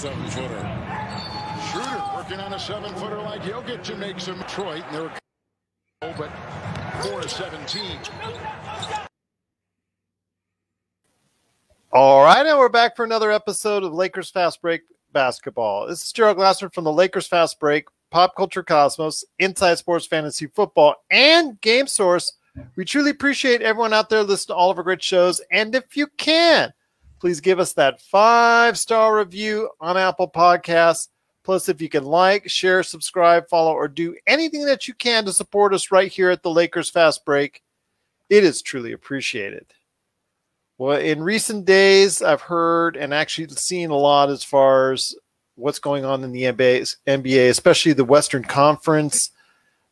7-footer. Schroeder working on a 7-footer like Jokic and makes him Detroit. And they were but 4-17. All right, and we're back for another episode of Lakers Fast Break Basketball. This is Gerald Glassford from the Lakers Fast Break, Pop Culture Cosmos, Inside Sports Fantasy Football, and Game Source. We truly appreciate everyone out there listening to all of our great shows. And if you can, please give us that 5-star review on Apple Podcasts. Plus, if you can like, share, subscribe, follow, or do anything that you can to support us right here at the Lakers Fast Break, it is truly appreciated. Well, in recent days, I've heard and actually seen a lot as far as what's going on in the NBA, especially the Western Conference.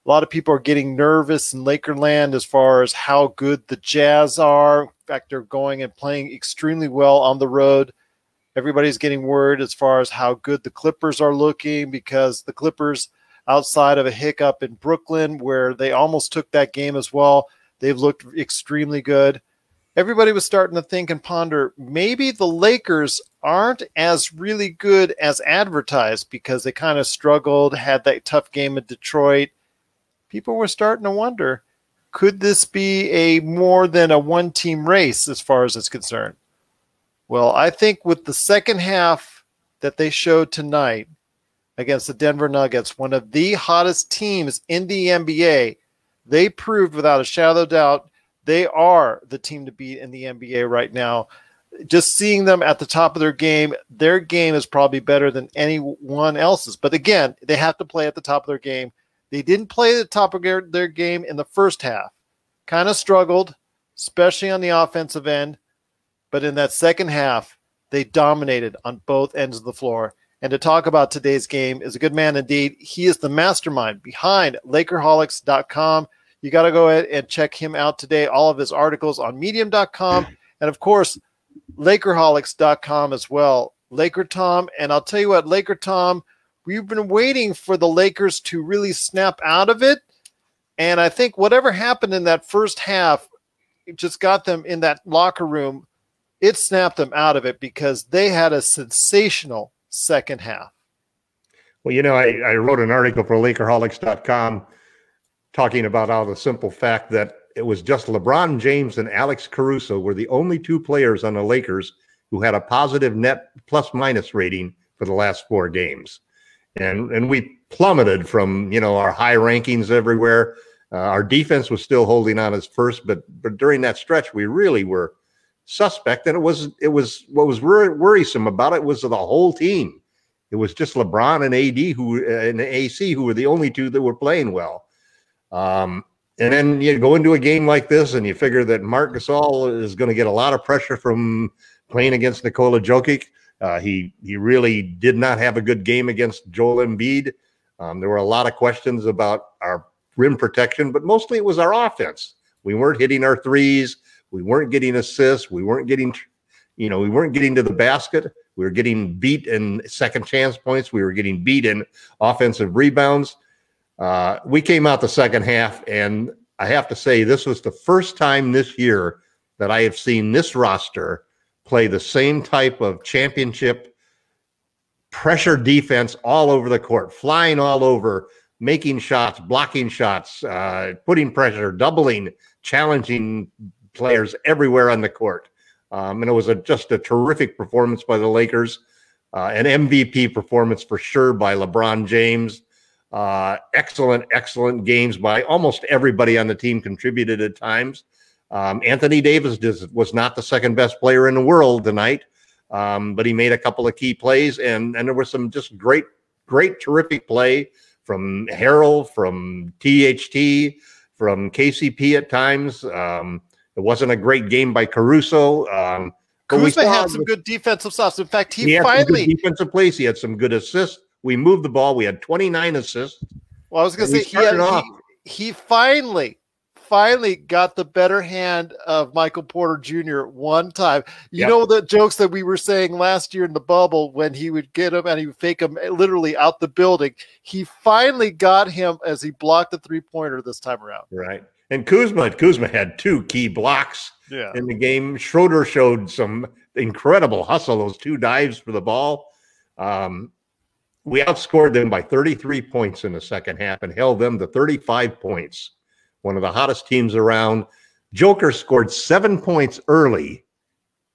A lot of people are getting nervous in Lakerland as far as how good the Jazz are. In fact, they're going and playing extremely well on the road. Everybody's getting worried as far as how good the Clippers are looking, because the Clippers, outside of a hiccup in Brooklyn where they almost took that game as well, they've looked extremely good. Everybody was starting to think and ponder, maybe the Lakers aren't as really good as advertised, because they kind of struggled, had that tough game in Detroit. People were starting to wonder, could this be a more than a one-team race as far as it's concerned? Well, I think with the second half that they showed tonight against the Denver Nuggets, one of the hottest teams in the NBA, they proved without a shadow of doubt they are the team to beat in the NBA right now. Just seeing them at the top of their game is probably better than anyone else's. But again, they have to play at the top of their game. They didn't play at the top of their game in the first half. Kind of struggled, especially on the offensive end. But in that second half, they dominated on both ends of the floor. And to talk about today's game is a good man indeed. He is the mastermind behind LakerHolics.com. You got to go ahead and check him out today. All of his articles on Medium.com. And, of course, LakerHolics.com as well. LakerTom. And I'll tell you what, LakerTom, we've been waiting for the Lakers to really snap out of it. And I think whatever happened in that first half, it just got them in that locker room. It snapped them out of it because they had a sensational second half. Well, you know, I wrote an article for LakerHolics.com talking about how the simple fact that it was just LeBron James and Alex Caruso were the only two players on the Lakers who had a positive net plus-minus rating for the last 4 games. And we plummeted from, you know, our high rankings everywhere. Our defense was still holding on as first, but during that stretch, we really were suspect. And it was what was worrisome about it was the whole team. It was just LeBron and AD and AC who were the only two that were playing well. And then you go into a game like this and you figure that Marc Gasol is going to get a lot of pressure from playing against Nikola Jokic. He really did not have a good game against Joel Embiid. There were a lot of questions about our rim protection, but mostly it was our offense. We weren't hitting our threes. We weren't getting assists. We weren't getting, we weren't getting to the basket. We were getting beat in second chance points. We were getting beat in offensive rebounds. We came out the second half, and I have to say this was the first time this year that I have seen this roster play the same type of championship pressure defense all over the court, flying all over, making shots, blocking shots, putting pressure, doubling, challenging players everywhere on the court. And it was just a terrific performance by the Lakers, an MVP performance for sure by LeBron James. Excellent games by almost everybody on the team, contributed at times. Anthony Davis was not the second best player in the world tonight, but he made a couple of key plays, and there was some just great, terrific play from Harrell, from THT, from KCP at times. It wasn't a great game by Caruso. Kuzma had some good defensive stuff. In fact, he had finally some good defensive plays. He had some good assists. We moved the ball. We had 29 assists. Well, I was going to say he finally got the better hand of Michael Porter Jr. one time. You know the jokes that we were saying last year in the bubble when he would get him and he would fake him literally out the building. He finally got him as he blocked the three-pointer this time around. Right. And Kuzma had 2 key blocks in the game. Schroeder showed some incredible hustle, those 2 dives for the ball. We outscored them by 33 points in the second half and held them to 35 points. One of the hottest teams around. Joker scored 7 points early.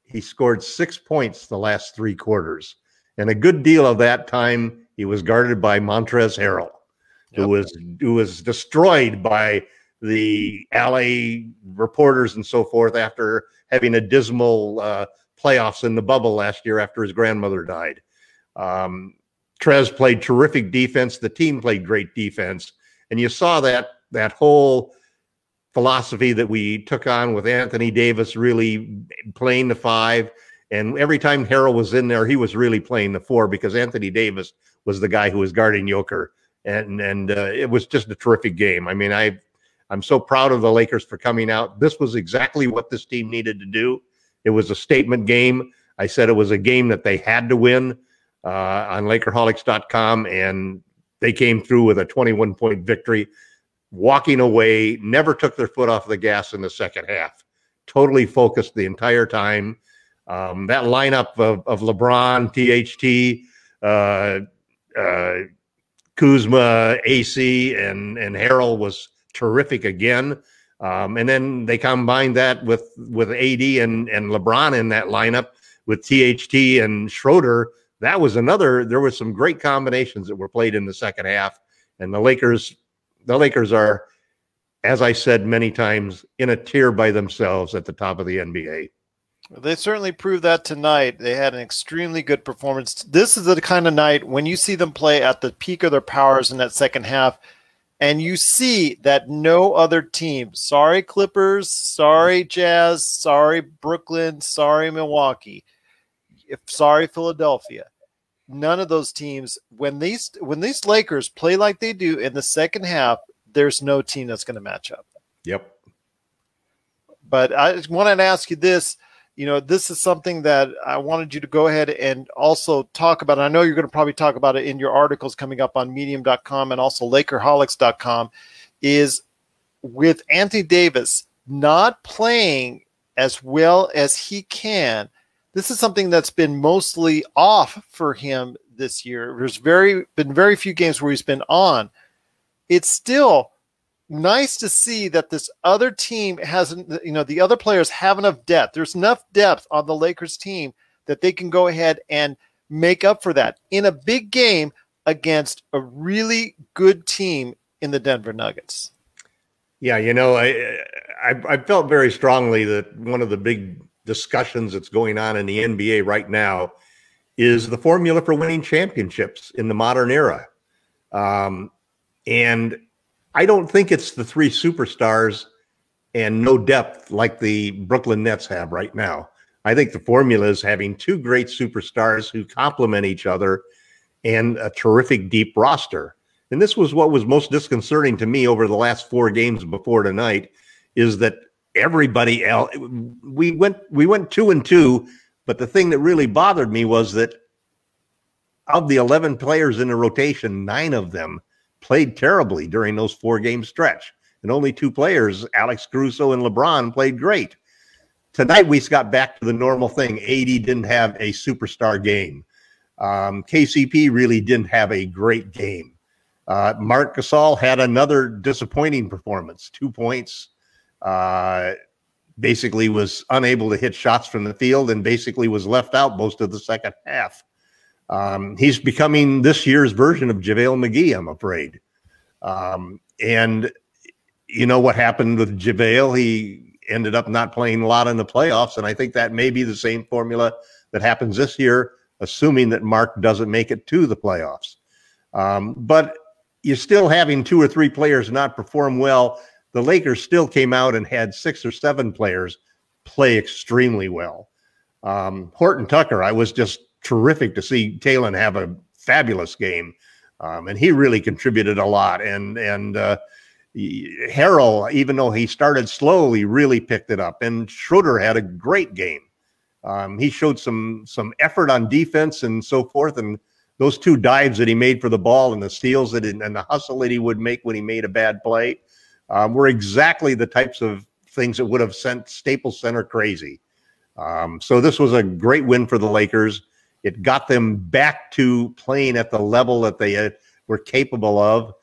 He scored 6 points the last 3 quarters. And a good deal of that time, he was guarded by Montrezl Harrell, who was destroyed by the LA reporters and so forth after having a dismal playoffs in the bubble last year after his grandmother died. Trez played terrific defense. The team played great defense. And you saw that whole philosophy that we took on with Anthony Davis really playing the 5. And every time Harrell was in there, he was really playing the 4 because Anthony Davis was the guy who was guarding Joker. And it was just a terrific game. I mean, I'm so proud of the Lakers for coming out. This was exactly what this team needed to do. It was a statement game. I said it was a game that they had to win on LakerHolics.com, and they came through with a 21-point victory, walking away, never took their foot off the gas in the second half, totally focused the entire time. That lineup of LeBron, THT, Kuzma, AC, and Harrell was terrific again. And then they combined that with AD and LeBron in that lineup with THT and Schroeder. That was there was some great combinations that were played in the second half. And the Lakers are, as I said many times, in a tier by themselves at the top of the NBA. They certainly proved that tonight. They had an extremely good performance. This is the kind of night when you see them play at the peak of their powers in that second half, and you see that no other team, sorry Clippers, sorry Jazz, sorry Brooklyn, sorry Milwaukee, sorry Philadelphia, none of those teams, when these Lakers play like they do in the second half, there's no team that's going to match up. Yep. But I wanted to ask you this. You know, this is something that I wanted you to go ahead and also talk about. I know you're going to probably talk about it in your articles coming up on medium.com and also LakerHolics.com, is with Anthony Davis not playing as well as he can. This is something that's been mostly off for him this year. There's been very few games where he's been on. It's still nice to see that this other team hasn't, the other players have enough depth. There's enough depth on the Lakers team that they can go ahead and make up for that in a big game against a really good team in the Denver Nuggets. Yeah, I felt very strongly that one of the big discussions that's going on in the NBA right now is the formula for winning championships in the modern era. And I don't think it's the 3 superstars and no depth like the Brooklyn Nets have right now. I think the formula is having 2 great superstars who complement each other and a terrific deep roster. And this was what was most disconcerting to me over the last 4 games before tonight, is that everybody else, we went 2-2, but the thing that really bothered me was that of the 11 players in the rotation, 9 of them played terribly during those 4-game stretch. And only 2 players, Alex Caruso and LeBron, played great. Tonight, we got back to the normal thing. AD didn't have a superstar game. KCP really didn't have a great game. Marc Gasol had another disappointing performance. 2 points. Basically was unable to hit shots from the field and basically was left out most of the second half. He's becoming this year's version of JaVale McGee, I'm afraid. And you know what happened with JaVale? He ended up not playing a lot in the playoffs, and I think that may be the same formula that happens this year, assuming that Mark doesn't make it to the playoffs. But you're still having 2 or 3 players not perform well. The Lakers still came out and had 6 or 7 players play extremely well. Horton Tucker, I was just terrific to see Talon have a fabulous game. And he really contributed a lot. And Harrell, even though he started slowly, really picked it up. And Schroeder had a great game. He showed some effort on defense and so forth. And those 2 dives that he made for the ball and the steals and the hustle that he would make when he made a bad play were exactly the types of things that would have sent Staples Center crazy. So this was a great win for the Lakers. It got them back to playing at the level that they were capable of.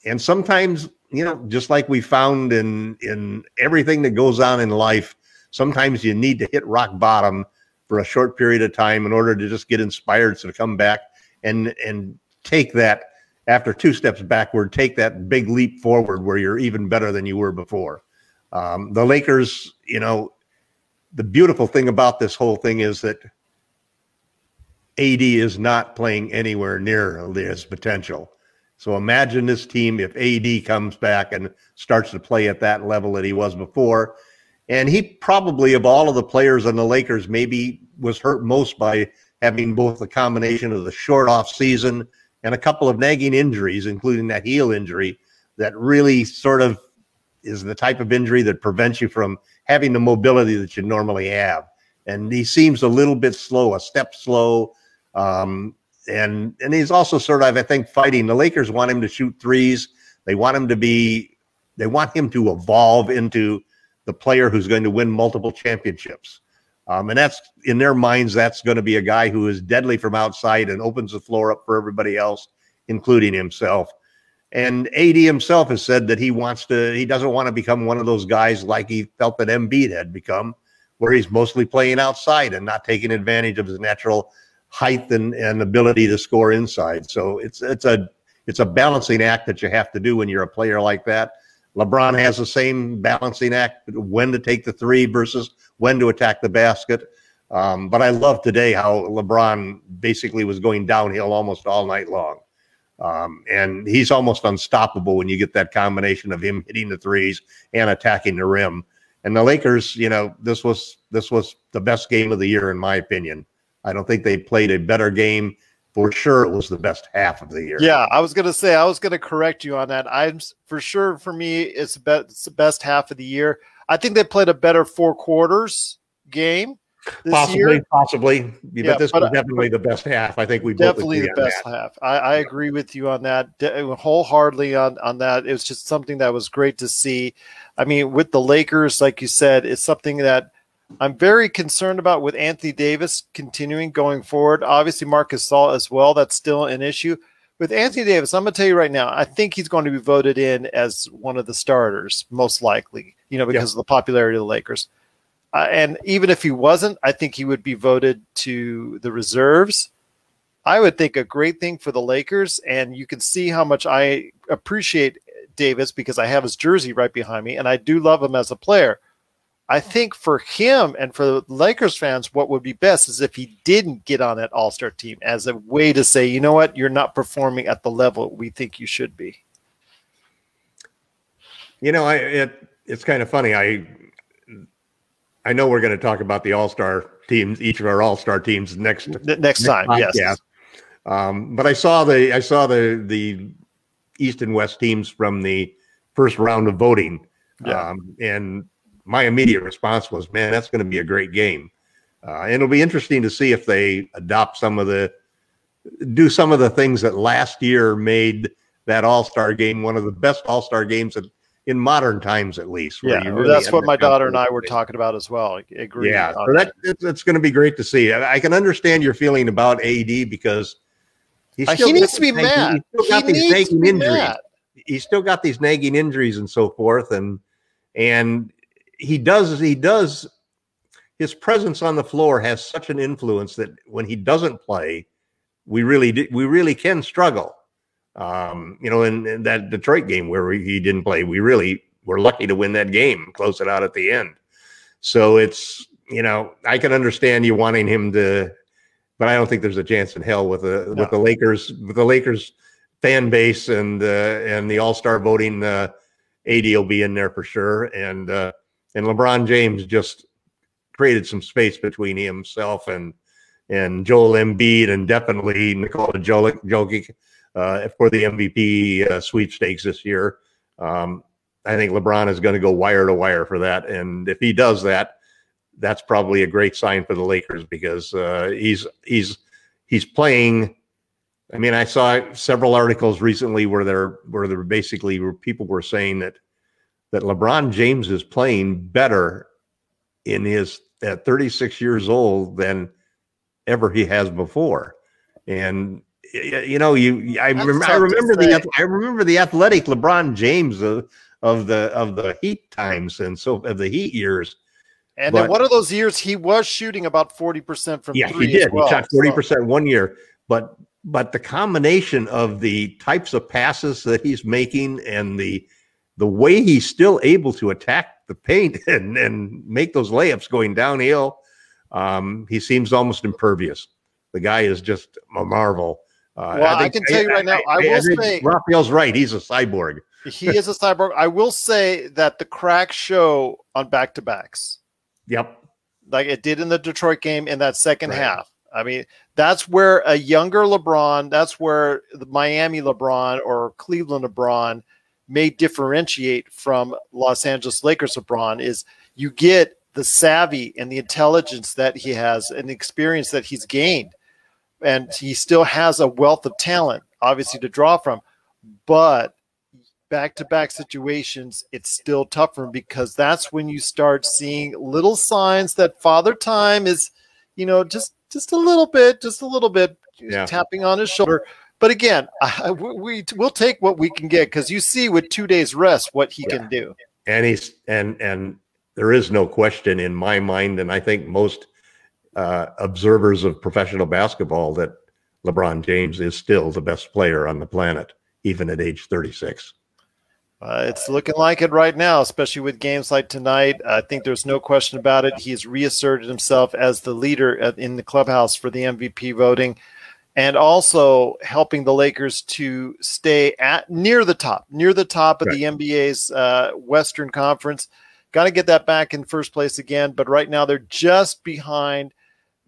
And sometimes, you know, just like we found in everything that goes on in life, sometimes you need to hit rock bottom for a short period of time in order to just get inspired to come back and take that, after 2 steps backward, take that big leap forward where you're even better than you were before. The Lakers, you know, the beautiful thing about this whole thing is that AD is not playing anywhere near his potential. So imagine this team if AD comes back and starts to play at that level that he was before. And he probably, of all of the players on the Lakers, maybe was hurt most by having both the combination of the short off season and a couple of nagging injuries, including that heel injury that really sort of is the type of injury that prevents you from having the mobility that you normally have. And he seems a little bit slow, a step slow. And he's also sort of, I think, fighting. The Lakers want him to shoot threes. They want him to evolve into the player who's going to win multiple championships. And that's, in their minds, that's going to be a guy who is deadly from outside and opens the floor up for everybody else, including himself. And AD himself has said that he doesn't want to become one of those guys like he felt that Embiid had become, where he's mostly playing outside and not taking advantage of his natural height and ability to score inside. So it's a balancing act that you have to do when you're a player like that. LeBron has the same balancing act, when to take the three versus when to attack the basket. But I love today how LeBron basically was going downhill almost all night long. And he's almost unstoppable when you get that combination of him hitting the threes and attacking the rim. And the Lakers, you know, this was the best game of the year, in my opinion. I don't think they played a better game. For sure, it was the best half of the year. Yeah, I was going to correct you on that. For sure, for me, it's the best half of the year. I think they played a better 4 quarters game this year. Possibly. Yeah, but this was definitely the best half. I think we definitely the best half. I agree with you on that wholeheartedly on that. It was just something that was great to see. I mean, with the Lakers, like you said, it's something that I'm very concerned about with Anthony Davis continuing going forward. Obviously, Marc Gasol as well. That's still an issue. With Anthony Davis, I'm going to tell you right now, I think he's going to be voted in as one of the starters, most likely, you know, because of the popularity of the Lakers. And even if he wasn't, I think he would be voted to the reserves. I would think a great thing for the Lakers, and you can see how much I appreciate Davis because I have his jersey right behind me, and I do love him as a player. I think for him and for the Lakers fans, what would be best is if he didn't get on that all-star team as a way to say, you know what, you're not performing at the level we think you should be. You know, it's kind of funny. I know we're going to talk about the all-star teams, each of our all-star teams next time. Podcast. Yes. But I saw the East and West teams from the first round of voting. Yeah. And my immediate response was, man, that's going to be a great game. And it'll be interesting to see if they do some of the things that last year made that all-star game one of the best all-star games in modern times, at least. Yeah, really that's what my daughter and I were talking about as well. I agree. Yeah, so it's going to be great to see. I can understand your feeling about AD because he needs to be mad. He's still got these nagging injuries and so forth, and he does his presence on the floor has such an influence that when he doesn't play, we really can struggle. You know, in that Detroit game where he didn't play, we really were lucky to win that game, close it out at the end. So it's, you know, I can understand you wanting him to, but I don't think there's a chance in hell with the Lakers fan base and the All-Star voting. AD will be in there for sure, and LeBron James just created some space between himself and Joel Embiid, and definitely Nikola Jokic for the MVP sweepstakes this year. I think LeBron is going to go wire to wire for that, and if he does that, that's probably a great sign for the Lakers because he's playing. I mean, I saw several articles recently where people were saying that LeBron James is playing better at 36 years old than ever he has before. And you know, I remember the athletic LeBron James of the Heat times, and so of the Heat years. And in one of those years, he was shooting about 40% from three. He did. Well, he shot 40% one year, but the combination of the types of passes that he's making and the way he's still able to attack the paint and make those layups going downhill, he seems almost impervious. The guy is just a marvel. I can tell you right now, I will say Raphael's right. He's a cyborg. He is a cyborg. I will say that the cracks show on back-to-backs. Yep. Like it did in the Detroit game in that second half. I mean, that's where a younger LeBron, that's where the Miami LeBron or Cleveland LeBron may differentiate from Los Angeles Lakers LeBron, is you get the savvy and the intelligence that he has and the experience that he's gained. And he still has a wealth of talent, obviously, to draw from. But back-to-back situations, it's still tough for him, because that's when you start seeing little signs that Father Time is, you know, just a little bit tapping on his shoulder. But again, we'll take what we can get, because you see with 2 days rest what he can do. And and there is no question in my mind, and I think most observers of professional basketball, that LeBron James is still the best player on the planet, even at age 36. It's looking like it right now, especially with games like tonight. I think there's no question about it. He's reasserted himself as the leader in the clubhouse for the MVP voting, and also helping the Lakers to stay near the top of the NBA's Western Conference. Got to get that back in first place again, but right now they're just behind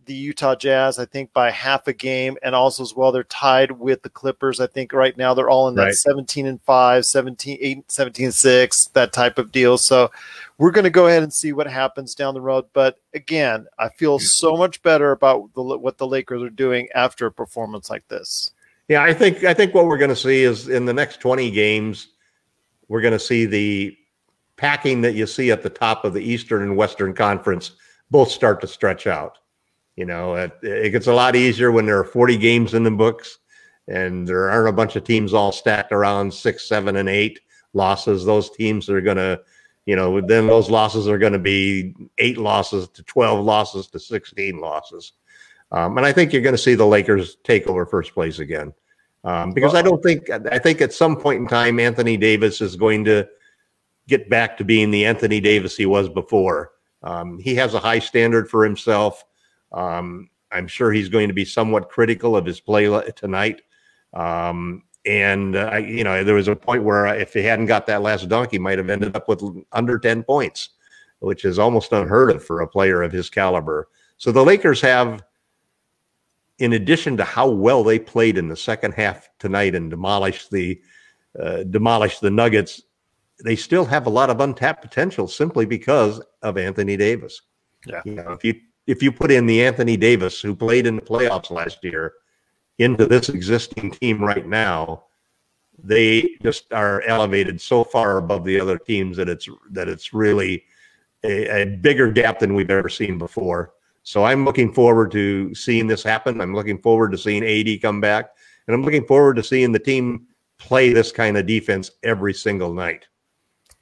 the Utah Jazz, I think, by half a game, and also as well they're tied with the Clippers. I think right now they're all in that 17-5, 17-8, 17-6, that type of deal. So we're going to go ahead and see what happens down the road. But again, I feel so much better about what the Lakers are doing after a performance like this. Yeah, I think what we're going to see is in the next 20 games, we're going to see the packing that you see at the top of the Eastern and Western Conference both start to stretch out. You know, it gets a lot easier when there are 40 games in the books and there aren't a bunch of teams all stacked around 6, 7, and 8 losses. Those teams are going to, you know, then those losses are going to be 8 losses to 12 losses to 16 losses. And I think you're going to see the Lakers take over first place again. Because I think at some point in time, Anthony Davis is going to get back to being the Anthony Davis he was before. He has a high standard for himself. I'm sure he's going to be somewhat critical of his play tonight. You know, there was a point where if he hadn't got that last dunk, he might have ended up with under 10 points, which is almost unheard of for a player of his caliber. So the Lakers have, in addition to how well they played in the second half tonight and demolished the Nuggets, they still have a lot of untapped potential simply because of Anthony Davis. Yeah. You know, if you put in the Anthony Davis who played in the playoffs last year into this existing team right now, they just are elevated so far above the other teams that it's really a bigger gap than we've ever seen before. So I'm looking forward to seeing this happen. I'm looking forward to seeing AD come back, and I'm looking forward to seeing the team play this kind of defense every single night.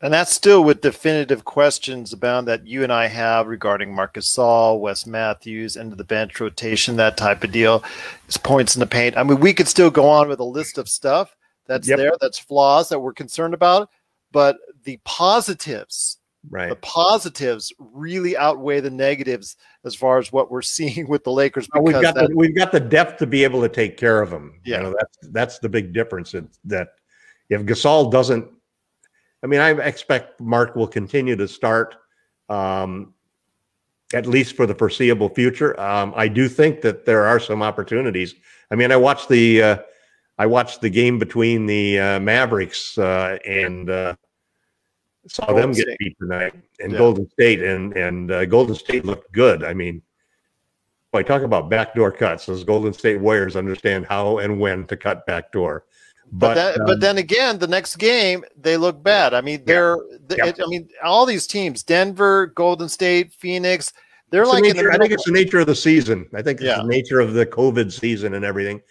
And that's still with definitive questions about that you and I have regarding Marc Gasol, Wes Matthews, end of the bench rotation, that type of deal. His points in the paint. I mean, we could still go on with a list of stuff that's there, that's flaws that we're concerned about, but the positives, the positives really outweigh the negatives as far as what we're seeing with the Lakers. Because we've got the depth to be able to take care of them. Yeah, you know, that's the big difference. That if Gasol doesn't. I mean, I expect Mark will continue to start at least for the foreseeable future. I do think that there are some opportunities. I mean, I watched the game between the Mavericks and saw them get beat tonight, and Golden State, and Golden State looked good. I mean, boy, talk about backdoor cuts. Those Golden State Warriors understand how and when to cut backdoor. But then again, the next game they look bad. I mean, I mean, all these teams, Denver, Golden State, Phoenix, They're it's like the in the nature, I middle. think it's the nature of the season. I think it's Yeah. the nature of the COVID season and everything.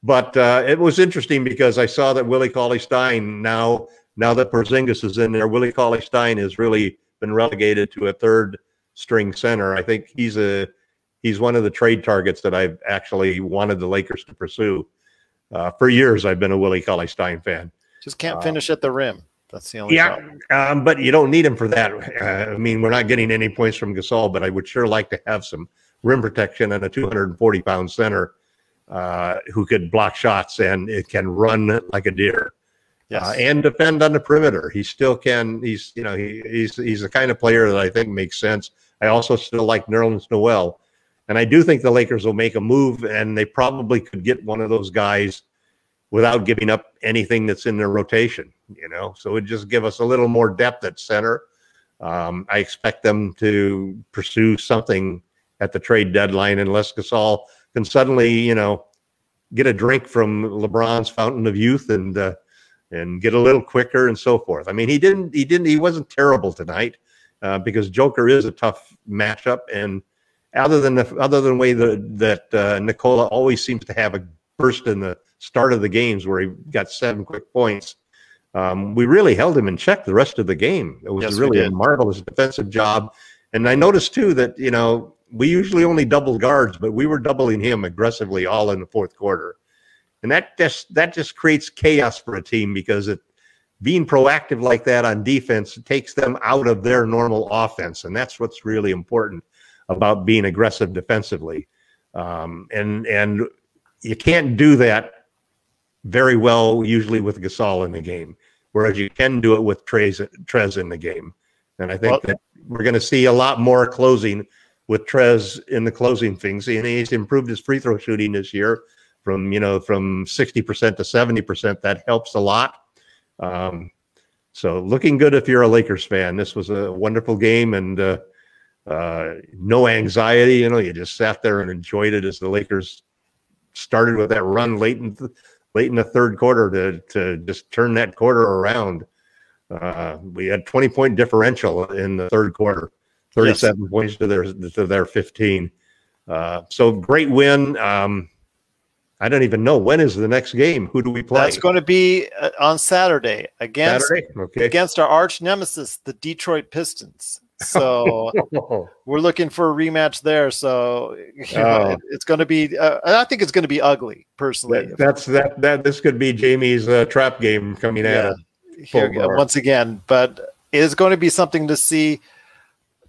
But it was interesting because I saw that Willie Cauley-Stein now that Porzingis is in there, Willie Cauley-Stein has really been relegated to a third string center. I think he's one of the trade targets that I've actually wanted the Lakers to pursue. For years, I've been a Willie Cauley-Stein fan. Just can't finish at the rim. That's the only problem. But you don't need him for that. I mean, we're not getting any points from Gasol, but I would sure like to have some rim protection and a 240-pound center who could block shots and it can run like a deer. Yes. And defend on the perimeter. He still can. He's the kind of player that I think makes sense. I also still like Nerlens Noel, and I do think the Lakers will make a move, and they probably could get one of those guys without giving up anything that's in their rotation. So it would just give us a little more depth at center. I expect them to pursue something at the trade deadline unless Gasol can suddenly, get a drink from LeBron's fountain of youth and get a little quicker and so forth. I mean, he wasn't terrible tonight because Joker is a tough matchup. And other than the way that Nikola always seems to have a burst in the start of the games where he got 7 quick points, we really held him in check the rest of the game. It was really a marvelous defensive job. And I noticed too that, we usually only double guards, but we were doubling him aggressively all in the fourth quarter. And that just creates chaos for a team because being proactive like that on defense takes them out of their normal offense. And that's what's really important about being aggressive defensively. And you can't do that very well usually with Gasol in the game, whereas you can do it with Trez in the game. And I think that we're going to see a lot more closing with Trez in the closing things. And he's improved his free throw shooting this year from 60% to 70%. That helps a lot. So looking good if you're a Lakers fan. This was a wonderful game and no anxiety. You just sat there and enjoyed it as the Lakers started with that run late in the third quarter to just turn that quarter around. We had 20-point differential in the third quarter, 37 points to their 15. So great win. I don't even know, when is the next game? Who do we play? That's going to be on Saturday against our arch nemesis, the Detroit Pistons. So we're looking for a rematch there. So it's going to be. I think it's going to be ugly, personally. This could be Jamie's trap game coming at us here once again, but it is going to be something to see.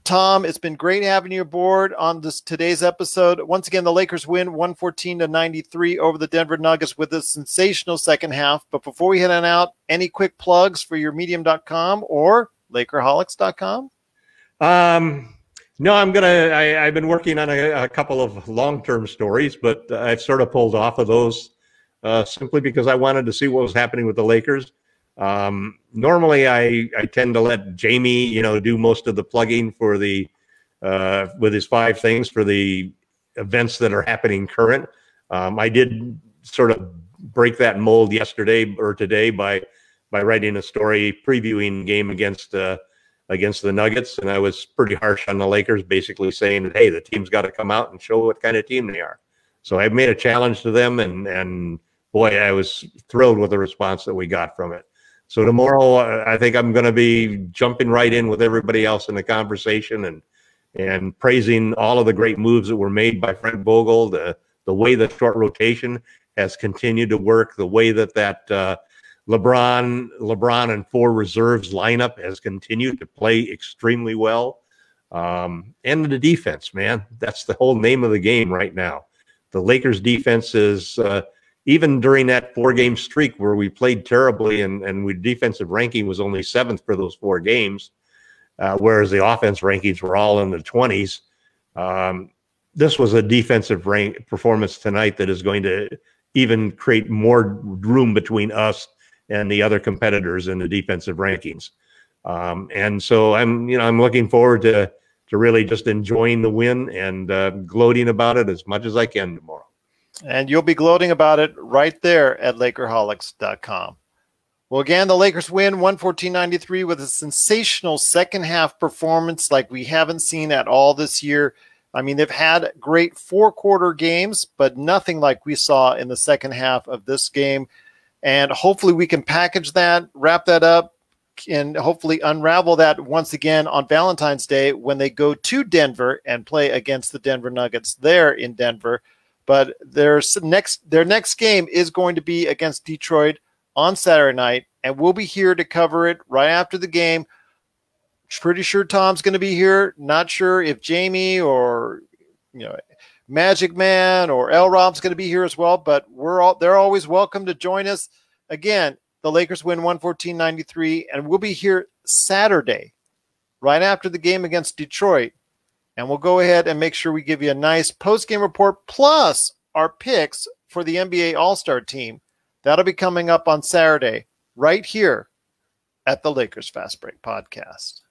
Tom, it's been great having you aboard on today's episode. Once again, the Lakers win 114-93 over the Denver Nuggets with a sensational second half. But before we head on out, any quick plugs for your medium.com or Lakerholics.com? No, I've been working on a couple of long-term stories, but I've sort of pulled off of those simply because I wanted to see what was happening with the Lakers. Normally I tend to let Jamie, do most of the plugging for with his 5 things for the events that are happening current. I did sort of break that mold yesterday or today by writing a story previewing the game against the Nuggets. And I was pretty harsh on the Lakers, basically saying that, hey, the team's got to come out and show what kind of team they are. So I made a challenge to them and boy, I was thrilled with the response that we got from it. So tomorrow, I think I'm going to be jumping right in with everybody else in the conversation and praising all of the great moves that were made by Frank Vogel, the way the short rotation has continued to work, the way that LeBron and 4 reserves lineup has continued to play extremely well, and the defense, man, that's the whole name of the game right now. The Lakers defense is. Even during that 4-game streak where we played terribly and we defensive ranking was only 7th for those 4 games, whereas the offense rankings were all in the 20s. This was a defensive performance tonight that is going to even create more room between us and the other competitors in the defensive rankings. And so I'm looking forward to really just enjoying the win and gloating about it as much as I can tomorrow. And you'll be gloating about it right there at Lakerholics.com. Well, again, the Lakers win 114-93 with a sensational second half performance like we haven't seen at all this year. I mean, they've had great 4-quarter games, but nothing like we saw in the second half of this game. And hopefully we can package that, wrap that up, and hopefully unravel that once again on Valentine's Day when they go to Denver and play against the Denver Nuggets there in Denver. But their next game is going to be against Detroit on Saturday night, and we'll be here to cover it right after the game. Pretty sure Tom's going to be here. Not sure if Jamie or Magic Man or L Rob's going to be here as well, but they're always welcome to join us. Again, the Lakers win 114-93, and we'll be here Saturday right after the game against Detroit. And we'll go ahead and make sure we give you a nice post-game report plus our picks for the NBA All-Star team. That'll be coming up on Saturday right here at the Lakers Fast Break Podcast.